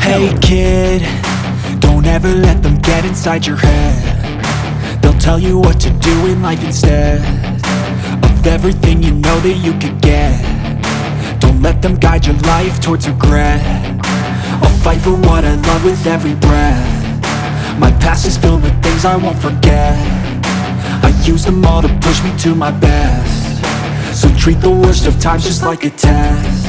Hey kid, don't ever let them get inside your head. They'll tell you what to do in life instead of everything you know that you could get. Don't let them guide your life towards regret. I'll fight for what I love with every breath. My past is filled with things I won't forget. I use them all to push me to my best. So treat the worst of times just like a test.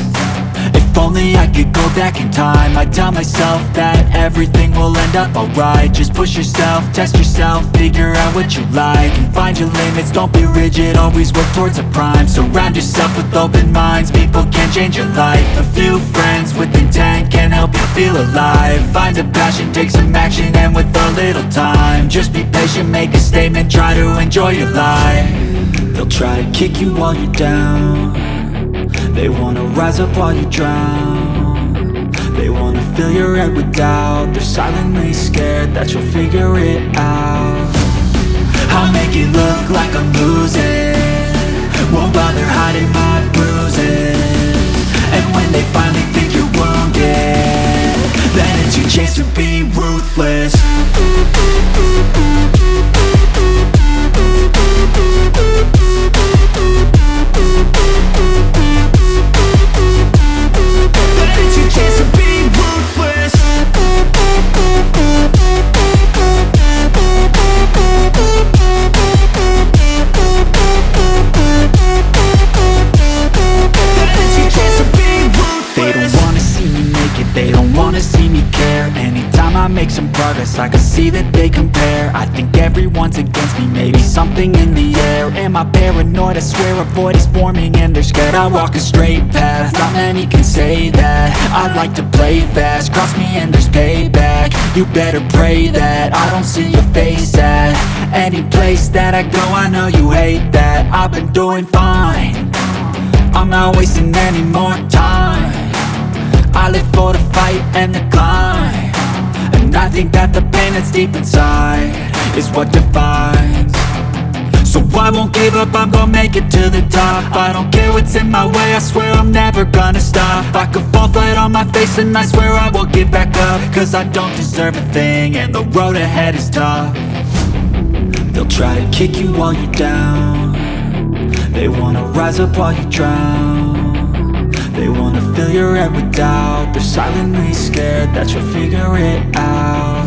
If only I could go back in time, I'd tell myself that everything will end up alright. Just push yourself, test yourself, figure out what you like, and find your limits, don't be rigid, always work towards a prime. Surround yourself with open minds, people can change your life. A few friends with intent can help you feel alive. Find a passion, take some action, and with a little time, just be patient, make a statement, try to enjoy your life. They'll try to kick you while you're down. They wanna rise up while you drown. They wanna fill your head with doubt. They're silently scared that you'll figure it out. I'll make it look like I'm losing, won't bother hiding my bruises. And when they finally think you're wounded, then it's your chance to be ruthless. Make some progress, I can see that they compare. I think everyone's against me, maybe something in the air. Am I paranoid? I swear a void is forming and they're scared. I walk a straight path, not many can say that. I like to play fast, cross me and there's payback. You better pray that I don't see your face at any place that I go. I know you hate that. I've been doing fine, I'm not wasting any more time. I live for the fight and the climb, and I think that the pain that's deep inside is what defines. So I won't give up, I'm gonna make it to the top. I don't care what's in my way, I swear I'm never gonna stop. I could fall flat on my face and I swear I will get back up, cause I don't deserve a thing and the road ahead is tough. They'll try to kick you while you're down. They wanna rise up while you drown. They wanna fill your head with doubt. They're silently scared that you'll figure it out.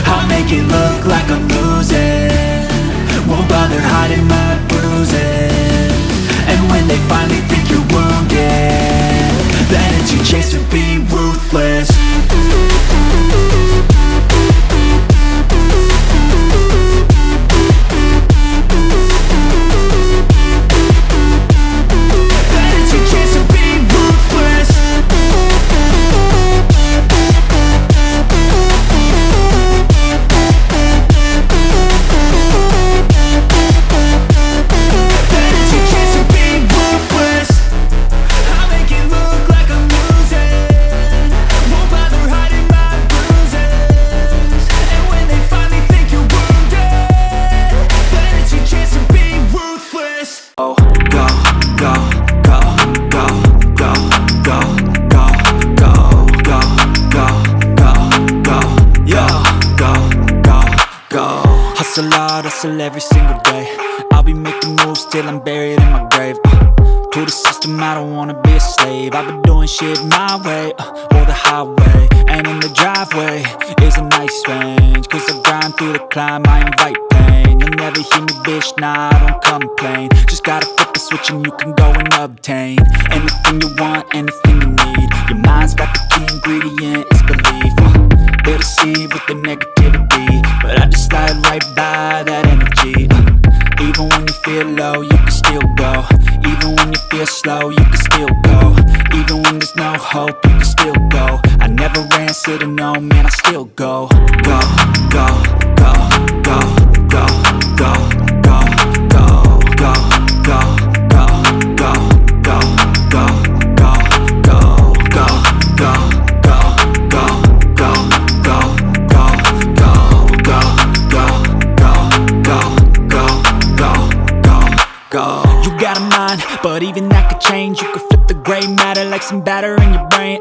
I'll make it look like I'm losing, won't bother hiding my bruises. And when they finally think you're wounded, then it's your chance to be ruthless. Hustle every single day. I'll be making moves till I'm buried in my grave. To the system, I don't wanna be a slave. I've been doing shit my way, or the highway. And in the driveway is a nice range, cause I grind through the climb, I invite pain. You'll never hear me, bitch, nah, I don't complain. Just gotta flip the switch and you can go and obtain anything you want, anything you need. Your mind's got the key ingredient, it's belief. They'll deceive with the negativity, but I just slide right by that energy. Even when you feel low, you can still go. Even when you feel slow, you can still go. Even when there's no hope, you can still go. I never answer to no, man, I still go. Go, go, go, go, go, go, go, go, go, go, go, go, go, go, go, go, go, go, go, go. You got a mind, but even that could change. You could flip the gray matter like some batter in your brain.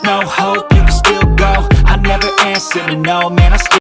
there's no hope, you can still go. I never answer to no, man, I still